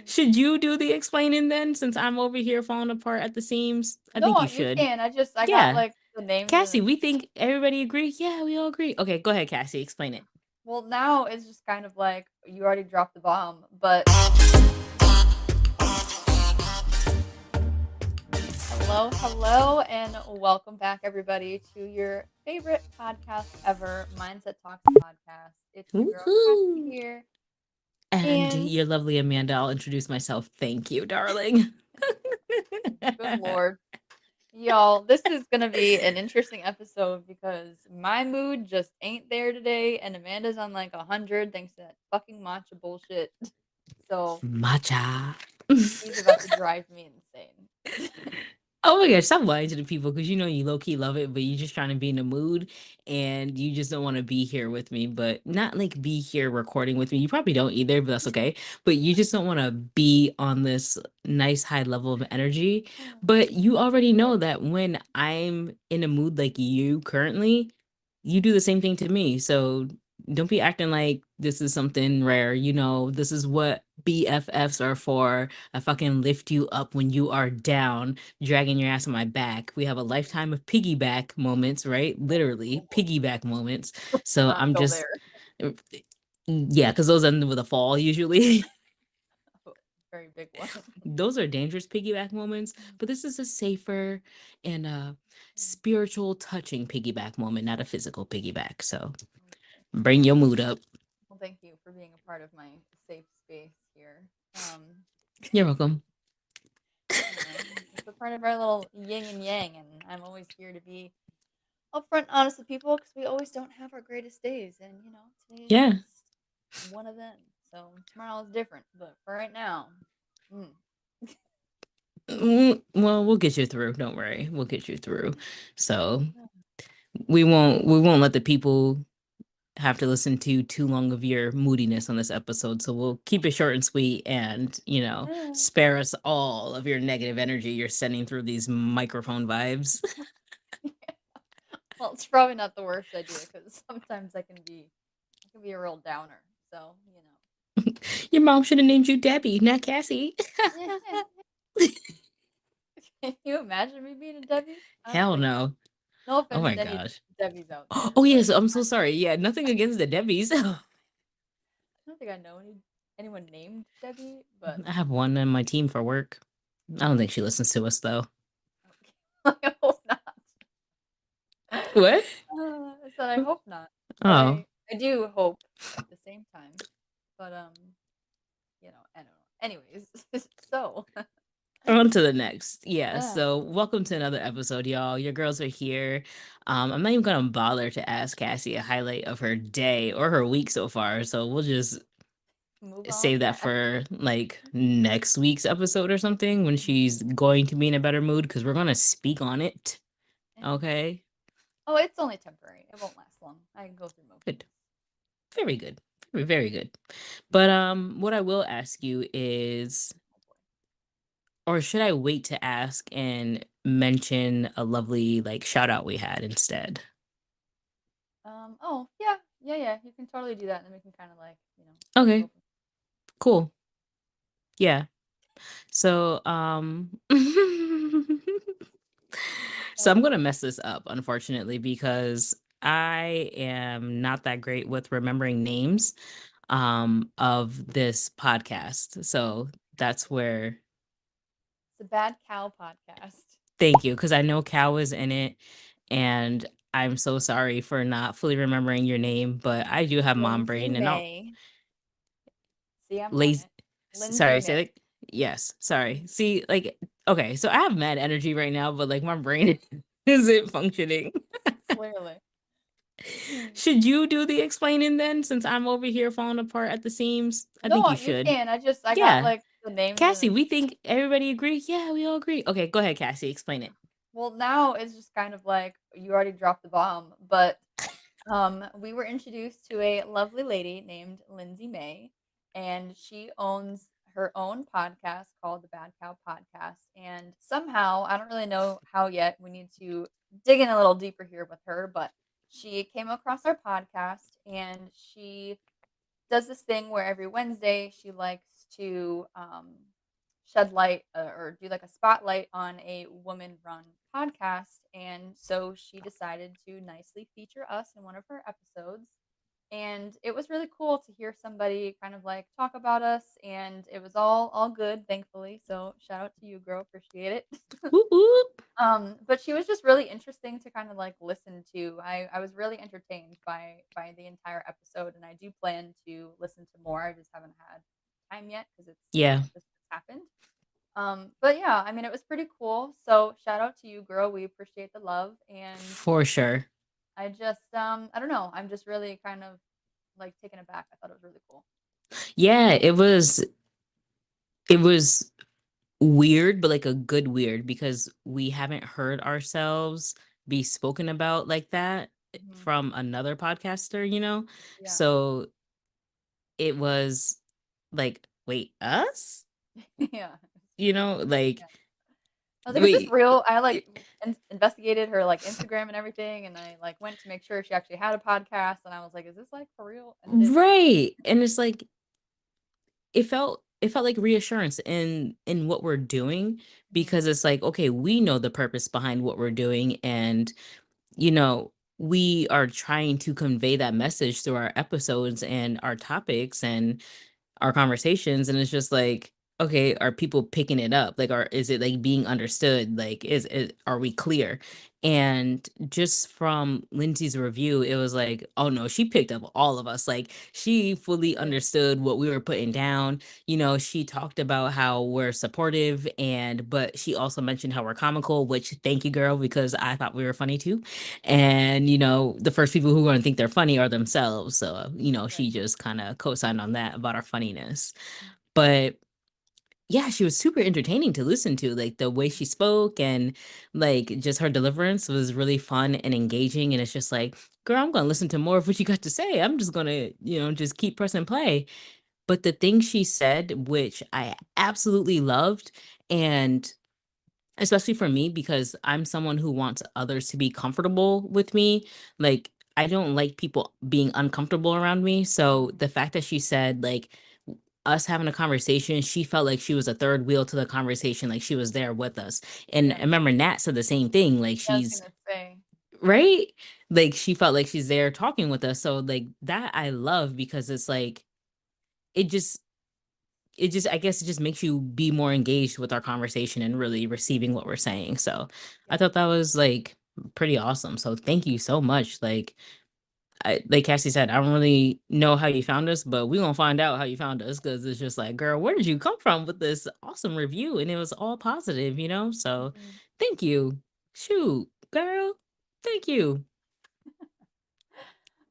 Should you do the explaining then, since I'm over here falling apart at the seams? I think No, you you should. can. I got Yeah. like the names Cassie, and we think everybody agree? Yeah, we all agree. Okay, go ahead, Cassie. Explain it. well, now it's just kind of like you already dropped the bomb, but hello, hello, and welcome back, everybody, to your favorite podcast ever, Mindset Talks Podcast. It's your girl Cassie Woohoo! here, And and your lovely Amanda, I'll introduce myself. Thank you, darling. good lord, y'all, this is gonna be an interesting episode because my mood just ain't there today, and Amanda's on like 100 thanks to that fucking matcha bullshit. So Matcha. she's about to drive me insane. Oh my gosh, stop lying to the people because you know you low key love it, but you're just trying to be in the mood and you just don't want to be here with me, but not like be here recording with me. You probably don't either, but that's okay. But you just don't want to be on this nice high level of energy. But you already know that when I'm in a mood like you currently, you do the same thing to me. So don't be acting like this is something rare. You know, this is what BFFs are for. I fucking lift you up when you are down dragging your ass on my back. We have a lifetime of piggyback moments, right? Literally piggyback moments. So Not I'm go just, there. yeah, because those end with a fall usually. Very big one. Those are dangerous piggyback moments, but this is a safer and spiritual touching piggyback moment, not a physical piggyback. So bring your mood up. Well, thank you for being a part of my safe space here. Um, You're welcome. it's a part of our little yin and yang, and I'm always here to be upfront, honest with people because we always don't have our greatest days, and today is Yeah. just one of them. So tomorrow is different, but for right now, mm, Well, we'll get you through. Don't worry. We'll get you through. So we won't let the people have to listen to too long of your moodiness on this episode. So we'll keep it short and sweet and, spare us all of your negative energy you're sending through these microphone vibes. well, it's probably not the worst idea because sometimes I can be a real downer. So Your mom should have named you Debbie, not Cassie. Can you imagine me being a Debbie? I don't Hell think so. no. No Oh offense my to any gosh. Debbies out there, Oh but yes, I'm so sorry. Yeah, nothing against the Debbies. I don't think I know anyone named Debbie, but I have one on my team for work. I don't think she listens to us though. I hope not. What? I said I hope not, but Oh. I do hope at the same time. But I don't know. Anyways, so On to the next. Yeah. yeah, So, welcome to another episode, y'all. Your girls are here. I'm not even gonna bother to ask Cassie a highlight of her day or her week so far. So we'll just move on save that past. for like next week's episode or something when she's going to be in a better mood because we're gonna speak on it. Yeah. Okay. Oh, it's only temporary. It won't last long. I can go through Good. motions. Very good. Very, very good. But what I will ask you is, Oh boy. or should I wait to ask and mention a lovely like shout out we had instead? Oh yeah, yeah, yeah. You can totally do that, and then we can kind of like go Okay, from. cool. Yeah. So, so I'm gonna mess this up, unfortunately, because I am not that great with remembering names of this podcast. So that's where It's a bad cow podcast. thank you, because I know Cal is in it, and I'm so sorry for not fully remembering your name, but I do have mom Lindsay brain and I'll May. See, I'm on lazy it. Lindsay sorry, May. say like yes, sorry. See, like okay, so I have mad energy right now, but like my brain isn't functioning. Clearly. Should you do the explaining then, since I'm over here falling apart at the seams? I think No, you you should. can. I got Yeah. like the names Cassie, and we think everybody agree? Yeah, we all agree. Okay, go ahead, Cassie, explain it. well, now it's just kind of like you already dropped the bomb, but we were introduced to a lovely lady named Lindsay May, and she owns her own podcast called the Bad Cow Podcast. And somehow, I don't really know how yet, we need to dig in a little deeper here with her, but she came across our podcast and she does this thing where every Wednesday she likes to shed light or do like a spotlight on a woman run podcast. And so she decided to nicely feature us in one of her episodes. And it was really cool to hear somebody kind of like talk about us, and it was all good, thankfully. So shout out to you, girl. Appreciate it. Whoop, whoop. But she was just really interesting to kind of like listen to. I was really entertained by the entire episode, and I do plan to listen to more. I just haven't had time yet because it's Yeah, this just happened. But yeah, I mean, it was pretty cool. So shout out to you, girl. We appreciate the love, and for sure. I just I don't know. I'm just really kind of like taken aback. I thought it was really cool. Yeah, it was weird, but like a good weird because we haven't heard ourselves be spoken about like that Mhm. from another podcaster, you know? Yeah. So it was like, wait, us? Yeah. You know, like, Yeah. I was like, "Is this wait, real?" I, like, investigated her, like, Instagram and everything, and I, like, went to make sure she actually had a podcast, and I was like, "Is this, like, for real?" And it is. right. And it's like it felt like reassurance in what we're doing Mhm. because it's like, okay, we know the purpose behind what we're doing and you know, we are trying to convey that message through our episodes and our topics and our conversations and it's just like okay are people picking it up like are is it like being understood like is it are we clear and just from Lindsay's review it was like oh no she picked up all of us like she fully Really? understood what we were putting down you know she talked about how we're supportive and but she also mentioned how we're comical which thank you girl because I thought we were funny too and you know the first people who are going to think they're funny are themselves so you know Right. she just kind of co-signed on that about our funniness but yeah she was super entertaining to listen to like the way she spoke and like just her deliverance was really fun and engaging and it's just like girl I'm going to listen to more of what you got to say I'm just going to you know just keep pressing play but the thing she said which I absolutely loved and especially for me because I'm someone who wants others to be comfortable with me. Like I don't like people being uncomfortable around me. So Mhm. the fact that she said like us having a conversation, she felt like she was a third wheel to the conversation, like she was there with us. And I Yeah. remember Nat said the same thing, like Yeah, I was she's gonna say. right. Like she felt like she's there talking with us. So like that I love because it's like it just I guess it just makes you be more engaged with our conversation and really receiving what we're saying. So I Yeah. thought that was like pretty awesome. So thank you so much. Like Cassie said, I don't really know how you found us, but we're gonna find out how you found us because it's just like, girl, where did you come from with this awesome review? And it was all positive, you know? So Mhm. thank you. Shoot, girl. Thank you.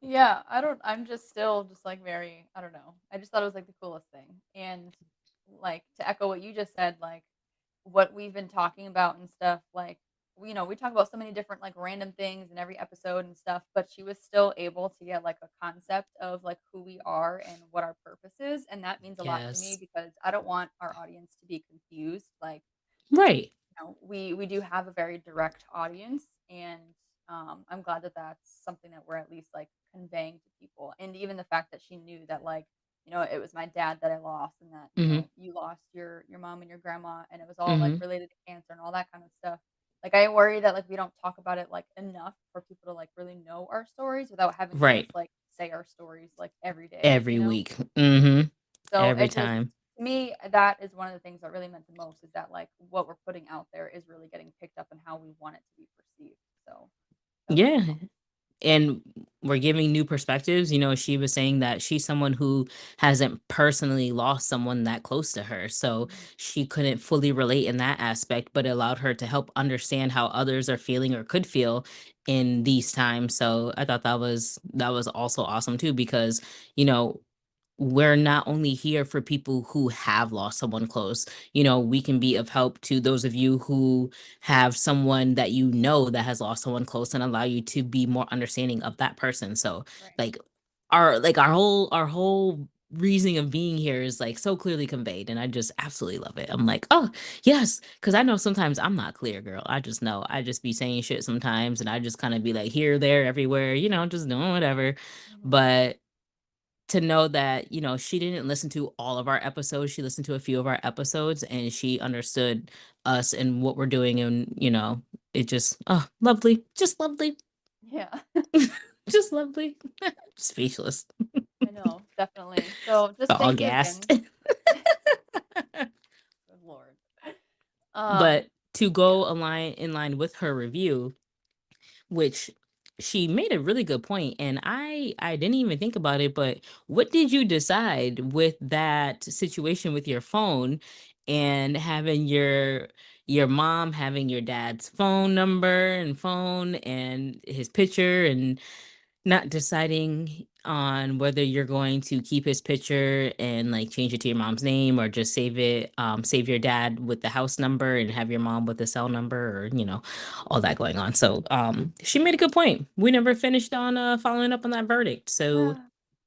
Yeah, I'm just still just, like, very I don't know. I just thought it was, like, the coolest thing, and, like, to echo what you just said, like, what we've been talking about and stuff, like, we talk about so many different, like, random things in every episode and stuff, but she was still able to get, like, a concept of, like, who we are and what our purpose is, and that means a lot to me Yes. because I don't want our audience to be confused, like, Right. we do have a very direct audience, and I'm glad that that's something that we're at least like conveying to people. And even the fact that she knew that like it was my dad that I lost, and that Mm-hmm. you lost your mom and your grandma, and it was all like Mm-hmm. related to cancer and all that kind of stuff. Like I worry that like we don't talk about it like enough for people to like really know our stories without having to just Right. like say our stories like every day, Every week. Mm-hmm. so Every it just time. to me, that is one of the things that really meant the most is that like what we're putting out there is really getting picked up and how we want it to be perceived. So that was really Yeah. fun. And we're giving new perspectives. You know, she was saying that she's someone who hasn't personally lost someone that close to her. So Mhm. she couldn't fully relate in that aspect, but it allowed her to help understand how others are feeling or could feel in these times. So I thought that was also awesome too, because, you know, we're not only here for people who have lost someone close. You know, we can be of help to those of you who have someone that you know that has lost someone close and allow you to be more understanding of that person. So, Right. like our whole reasoning of being here is like so clearly conveyed and I just absolutely love it. I'm like, "Oh, yes," cuz I know sometimes I'm not clear, girl. I just know. I just be saying shit sometimes and I just kind of be like here, there, everywhere, you know, just doing whatever. Mhm. But to know that, she didn't listen to all of our episodes, she listened to a few of our episodes, and she understood us and what we're doing, and, it just oh, lovely, just lovely, Yeah. just lovely. Speechless. I know, definitely. So, just All thank you gassed. again. Good lord. Um, But to yeah. go in line with her review, which she made a really good point, and I didn't even think about it, but what did you decide with that situation with your phone and having your mom having your dad's phone number and phone and his picture, and not deciding on whether you're going to keep his picture and, like, change it to your mom's name, or just save your dad with the house number and have your mom with the cell number, or, all that going on. So, she made a good point. We never finished on, following up on that verdict. So She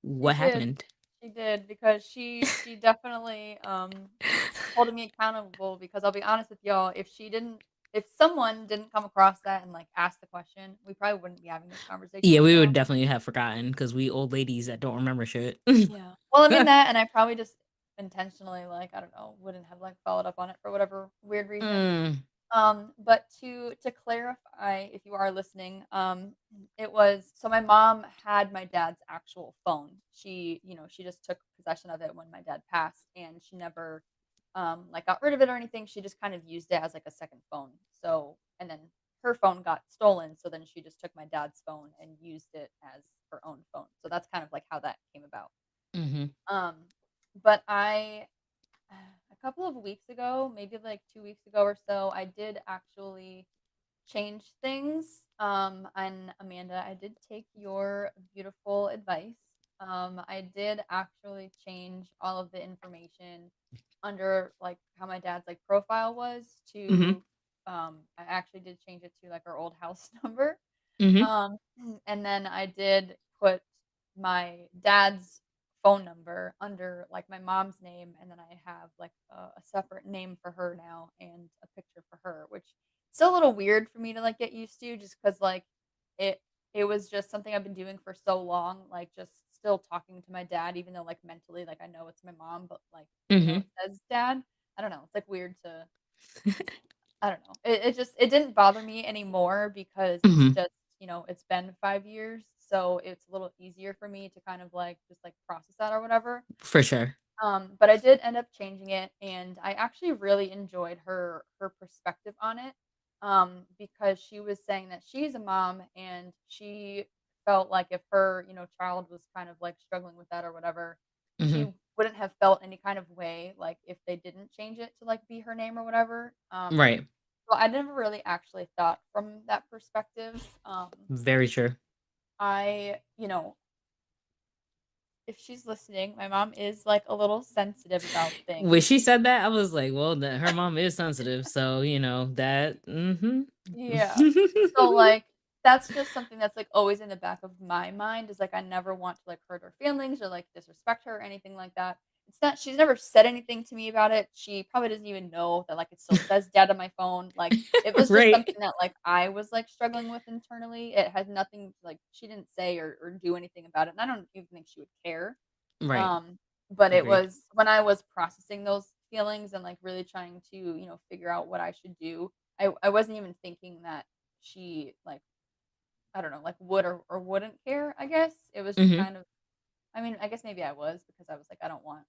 what did. happened? She did because she definitely, is holding me accountable because I'll be honest with y'all, if someone didn't come across that and, like, ask the question, we probably wouldn't be having this conversation Yeah, right we now. would definitely have forgotten because we old ladies that don't remember shit. Yeah. Well, I mean that, and I probably just intentionally, like, I don't know, wouldn't have, like, followed up on it for whatever weird reason. Mm, But to clarify, if you are listening, it was so my mom had my dad's actual phone. She just took possession of it when my dad passed, and she never, like, got rid of it or anything. She just kind of used it as, like, a second phone. So and then her phone got stolen, so then she just took my dad's phone and used it as her own phone. So that's kind of like how that came about. mhm, Um, but a couple of weeks ago, maybe like 2 weeks ago or so, I did actually change things. And Amanda, I did take your beautiful advice. I did actually change all of the information under like how my dad's like profile was mhm, to I actually did change it to like our old house number. mhm, Um, and then I did put my dad's phone number under, like, my mom's name, and then I have, like, a separate name for her now and a picture for her, which still a little weird for me to, like, get used to just because like, it it was just something I've been doing for so long, like, just still talking to my dad even though, like, mentally, like, I know it's my mom, but, like, even though mhm, it says dad, I don't know, it's, like, weird to I don't know. It didn't bother me anymore because it's mhm. just, it's been 5 years, so it's a little easier for me to kind of, like, just, like, process that or whatever. For sure. But I did end up changing it, and I actually really enjoyed her perspective on it, because she was saying that she's a mom, and she felt like if her, child was kind of, like, struggling with that or whatever, Mhm. she wouldn't have felt any kind of way, like, if they didn't change it to, like, be her name or whatever. Right. So I never really actually thought from that perspective. Very true. I, if she's listening, my mom is like a little sensitive about When she things. said that, I was like, "Well, her mom is sensitive, so, that." Mhm. Yeah. So, like, that's just something that's, like, always in the back of my mind is, like, I never want to, like, hurt her feelings or, like, disrespect her or anything like that. It's not she's never said anything to me about it. She probably doesn't even know that, like, it still says dad on my phone. Like, it was just Right. something that, like, I was, like, struggling with internally. It had nothing like, she didn't say or do anything about it, and I don't even think she would care. Right. Um, but it Agreed. was when I was processing those feelings and, like, really trying to, figure out what I should do, I wasn't even thinking that she, like, I don't know, like, would or wouldn't care, I guess. It was just Mhm. kind of I mean, I guess maybe I was because I was like, I don't want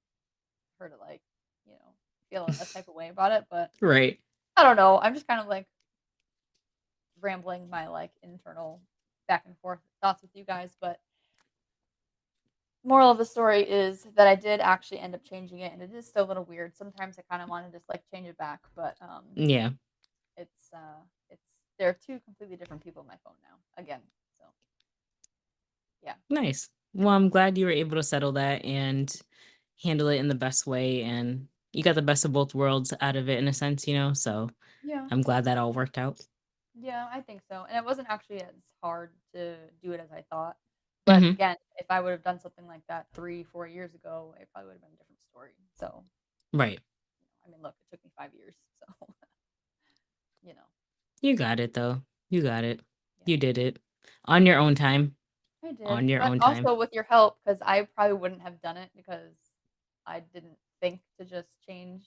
her to, like, you know, feel a type of way about it, but Right. I don't know. I'm just kind of, like, rambling my, like, internal back and forth thoughts with you guys, but moral of the story is that I did actually end up changing it, and it is still a little weird. Sometimes I kinda wanna just, like, change it back, but, Yeah. it's they're 2 completely different people on my phone now, again, so, yeah. Nice. Well, I'm glad you were able to settle that and handle it in the best way, and you got the best of both worlds out of it in a sense, so Yeah. I'm glad that all worked out. Yeah, I think so, and it wasn't actually as hard to do it as I thought, but Mhm. again, if I would've done something like that 3, 4 years ago, it probably would've been a different story, so, Right. I mean, look, it took me 5 years, so, you know, You got it, though. You got it. yeah. You did it on your own time. I did, on your but own time. also with your help, because I probably wouldn't have done it because I didn't think to just change,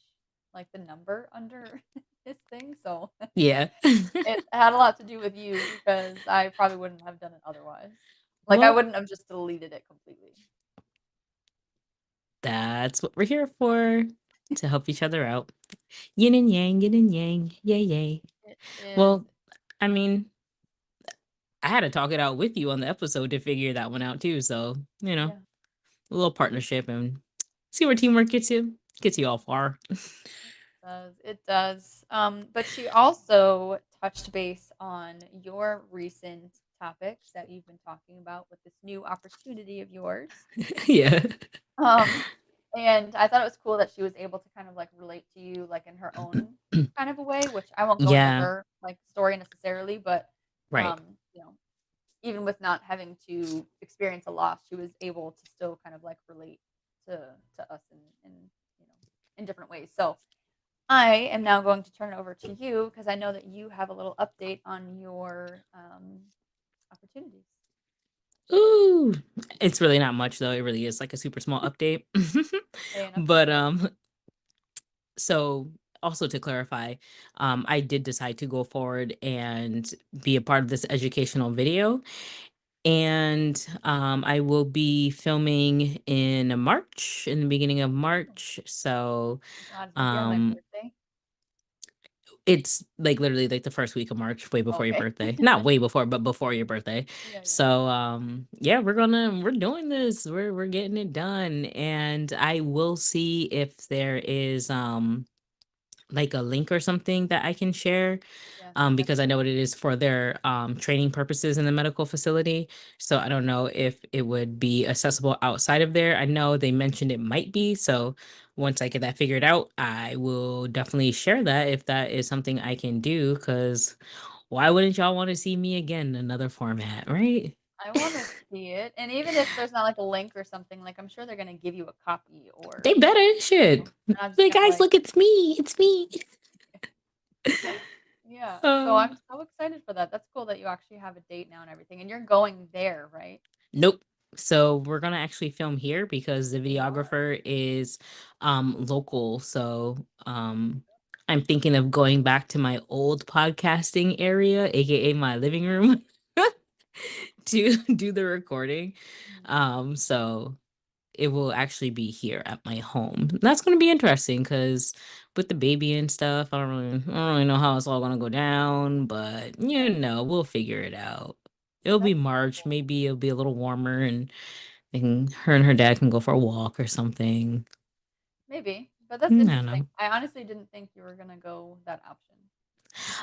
like, the number under his thing, so Yeah. it had a lot to do with you because I probably wouldn't have done it otherwise. Like, I Well, wouldn't have just deleted it completely. that's what we're here for, to help each other out. Yin and yang, yin and yang. Yay, yay. It is. Well, I mean, I had to talk it out with you on the episode to figure that one out too. So, Yeah, a little partnership and see where teamwork gets you. Gets you all far. it does, it does. But she also touched base on your recent topics that you've been talking about with this new opportunity of yours. Yeah. Um, and I thought it was cool that she was able to kind of, like, relate to you, like, in her own kind of a way, which I won't go into Yeah. her, like, story necessarily, but, Right. you know, even with not having to experience a loss, she was able to still kind of, like, relate to us in, you know, in different ways. So, I am now going to turn it over to you because I know that you have a little update on your, opportunities. Ooh. It's really not much though. It really is like a super small update. Hey, enough is But good. so also to clarify, I did decide to go forward and be a part of this educational video. And I will be filming in March, in the beginning of Oh, March. So I'm glad it's gonna be on my um birthday. it's like literally like the first week of March, way before your Okay. birthday. Not way before, but before your birthday. Yeah, yeah. So yeah, we're doing this. We're getting it done. And I will see if there is like a link or something that I can share, Yes, because I definitely. know what it is for their training purposes in the medical facility. So I don't know if it would be accessible outside of there. I know they mentioned it might be. So once I get that figured out, I will definitely share that if that is something I can do. Because why wouldn't y'all want to see me again in another format, right? I wanna see it, and even if there's not, like, a link or something, like, I'm sure they're gonna give you a copy They or, better should. you're not just Like, gonna, guys, like. look, it's me. It's me. Yeah, so Um, I'm so excited for that. That's cool that you actually have a date now and everything, and you're going there, right? Nope. So we're gonna actually film here because the You are? videographer is local. So I'm thinking of going back to my old podcasting area, aka my living room, to do the recording. Mhm. So it will actually be here at my home. That's gonna be interesting because with the baby and stuff, I don't really know how it's all gonna go down, but Yeah, we'll figure it out. It'll be that's March, cool. maybe it'll be a little warmer and her and her dad can go for a walk or something. Maybe, but that's I don't interesting. know. I honestly didn't think you were gonna go that option.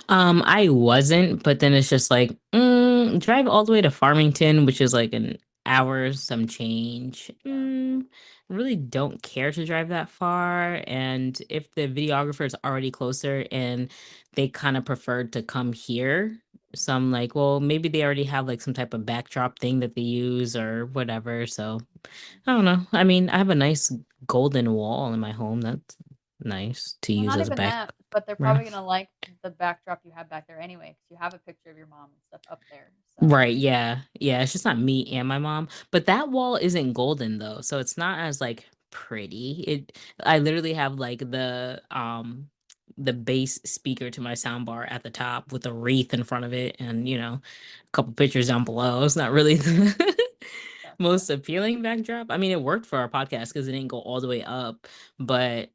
I wasn't, but then it's just like, drive all the way to Farmington, which is like an hour, some change. Yeah. Really don't care to drive that far. And if the videographer is already closer and they kind of preferred to come here, so I'm like, well, maybe they already have like some type of backdrop thing that they use or whatever. So Mhm. I don't know. I mean, I have a nice golden wall in my home. That's nice to Well, use not as a even that, but they're background. probably gonna like the backdrop you have back there anyway, because you have a picture of your mom and stuff up there, so. Right, yeah. Yeah, it's just not me and my mom, but that wall isn't golden though, so it's not as, like, pretty. I literally have, like, the bass speaker to my soundbar at the top with a wreath in front of it and, a couple pictures down below. It's not really the Gotcha. most appealing backdrop. I mean, it worked for our podcast because it didn't go all the way up, but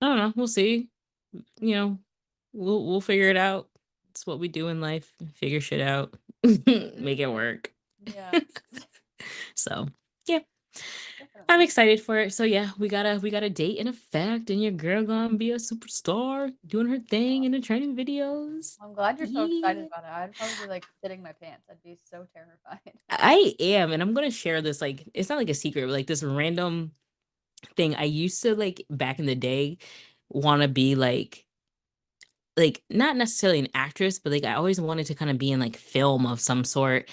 I don't know, we'll see. You know, we'll figure it out. It's what we do in life, figure shit out, make it work. Yes, So, yeah, I'm definitely. excited for it. So yeah, we got a date in effect, and your girl gonna be a superstar doing her thing in the training videos. I'm glad you're so excited Yeah. about it. I'd probably be, like, shitting my pants. I'd be so terrified. I am, and I'm gonna share this, like, it's not like a secret, but like this random thing. I used to, like, back in the day, wanna be like not necessarily an actress, but like I always wanted to kind of be in like film of some sort.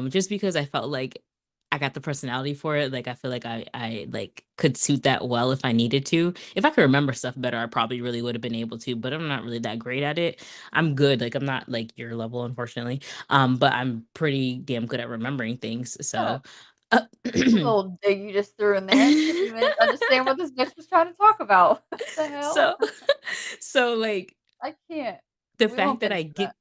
Just because I felt like I got the personality for it. Like I feel like I like could suit that well if I needed to. If I could remember stuff better, I probably really would have been able to, but I'm not really that great at it. I'm good. Like I'm not like your level, unfortunately. But I'm pretty damn good at remembering things. Huh. So uh, A little dig you just threw in there. Didn't even understand what this bitch was trying to talk about. What the hell? so so like I can't. the We won't fact get that I into that. get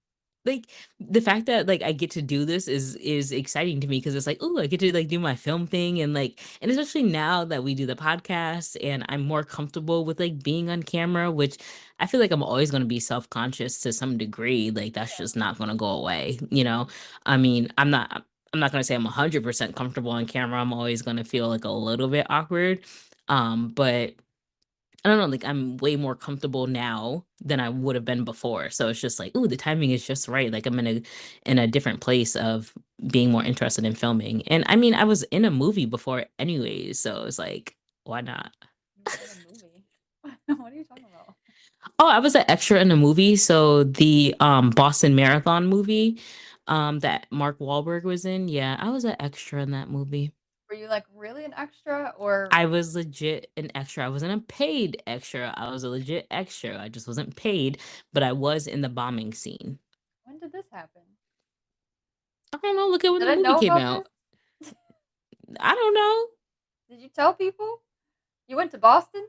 like the fact that like I get to do this is exciting to me because it's like, oh, I get to like do my film thing and like and especially now that we do the podcast and I'm more comfortable with like being on camera, which I feel like I'm always going to be self-conscious to some degree. Like that's Yeah. just not going to go away, you know? I mean, I'm not going to say I'm 100% comfortable on camera. I'm always going to feel like a little bit awkward. But I don't know, like, I'm way more comfortable now than I would have been before, so it's just like, "Ooh, the timing is just right," like, I'm in a different place of being more interested in filming, and, I mean, I was in a movie before anyways, so it's like, why not? You were in a movie. What are you talking about? Oh, I was an extra in a movie, so the, Boston Marathon movie, that Mark Wahlberg was in, yeah, I was an extra in that movie. Were you, like, really an extra or I was legit an extra. I wasn't a paid extra. I was a legit extra. I just wasn't paid, but I was in the bombing scene. when did this happen? I don't know. Look at when Did the I movie know came about this? out. I don't know. Did you tell people? You went to Boston?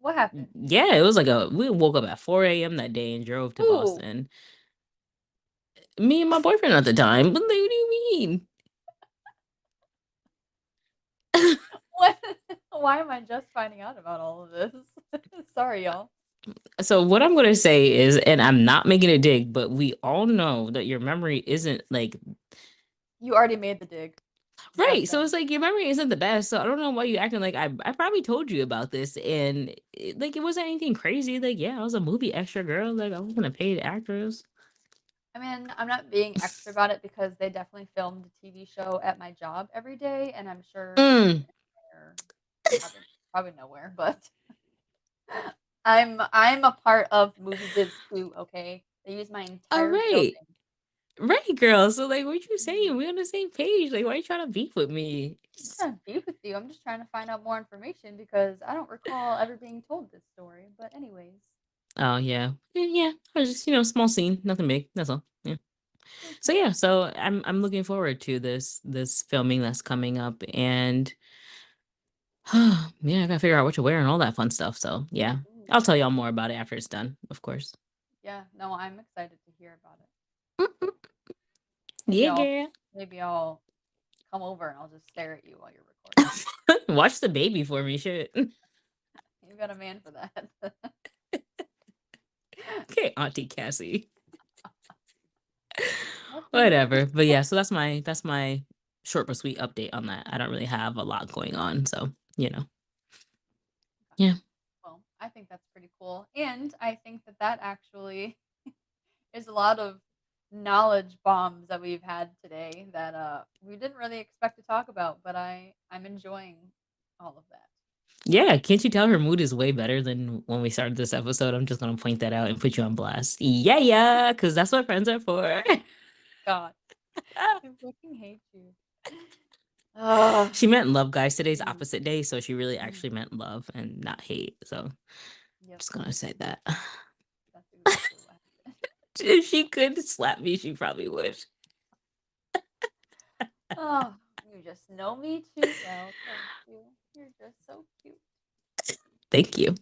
What happened? Yeah, it was like a. We woke up at 4 a.m. that day and drove to Ooh. Boston. Me and my boyfriend at the time. What do you mean? What? Why am I just finding out about all of this? Sorry, y'all. So what I'm gonna say is, and I'm not making a dig, but we all know that your memory isn't like You already made the dig. right. That's So done. it's like your memory isn't the best. So I don't know why you acting like I probably told you about this and like it wasn't anything crazy. Like, yeah, I was a movie extra girl. Like I wasn't a paid actress. I mean, I'm not being extra about it because they definitely filmed a TV show at my job every day, and I'm sure here Mm. and there, probably nowhere, but I'm a part of movie biz too. Okay, they use my All entire right. building. Right, girl. So like what you saying? Mhm. We on the same page. Like, why you trying to beef with me? I'm not trying to beef with you. I'm just trying to find out more information because I don't recall ever being told this story. But anyways, Oh yeah. Yeah. I was just, small scene, nothing big. That's all. Yeah. So mhm, yeah, so I'm looking forward to this filming that's coming up and yeah, I gotta figure out what to wear and all that fun stuff. So yeah. ooh, I'll tell y'all more about it after it's done, of course. yeah, no, I'm excited to hear about it. Mm-mm. Maybe Yeah, I'll girl. maybe I'll come over and I'll just stare at you while you're recording. Watch the baby for me, shit. You got a man for that. Okay, Auntie Cassie. Okay. Whatever. But yeah, so that's my short but sweet update on that. I don't really have a lot going on, so yeah. Well, I think that's pretty cool, and I think that that actually is a lot of knowledge bombs that we've had today that we didn't really expect to talk about, but I'm enjoying all of that. Yeah, can't you tell her mood is way better than when we started this episode? I'm just gonna point that out and put you on blast. Yeah, yeah, because that's what friends are for. God, I fucking hate you. Ugh. She meant love, guys. Today's Mm, opposite day, so she really mm, actually meant love and not hate. So yep, just gonna say that. that's exactly what happened. If she could slap me, she probably would. Oh, you just know me too well. Thank you. You're just so cute. Thank you.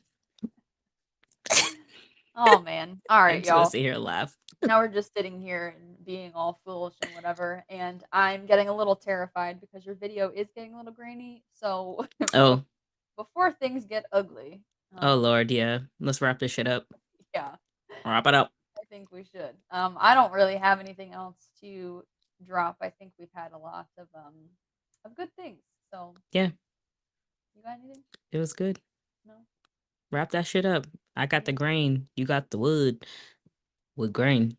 Oh man. All I'm right, just gonna y'all. sit here and laugh. Now we're just sitting here and being all foolish and whatever, and I'm getting a little terrified because your video is getting a little grainy. So Oh, before things get ugly, oh um, Lord, yeah. Let's wrap this shit up. yeah, Wrap it up. I think we should. I don't really have anything else to drop. I think we've had a lot of good things. So Yeah, you got anything? it was good. No. Wrap that shit up. I got the Okay. grain. You got the wood with grain.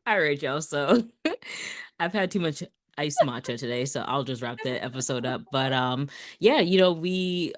All right, y'all. So I've had too much iced matcha today, so I'll just wrap the episode up. But yeah, we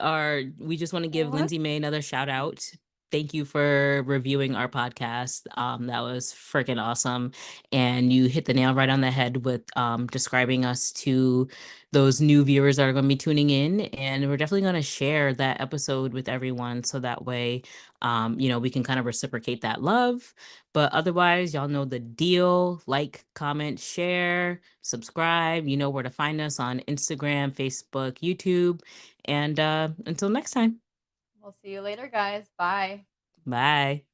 just want to give What? Lindsay May another shout out. thank you for reviewing our podcast. That was freaking awesome. And you hit the nail right on the head with describing us to those new viewers that are going to be tuning in. And we're definitely going to share that episode with everyone so that way, we can kind of reciprocate that love. But otherwise, y'all know the deal. Like, comment, share, subscribe. You know where to find us on Instagram, Facebook, YouTube. And until next time, We'll see you later, guys. Bye. bye.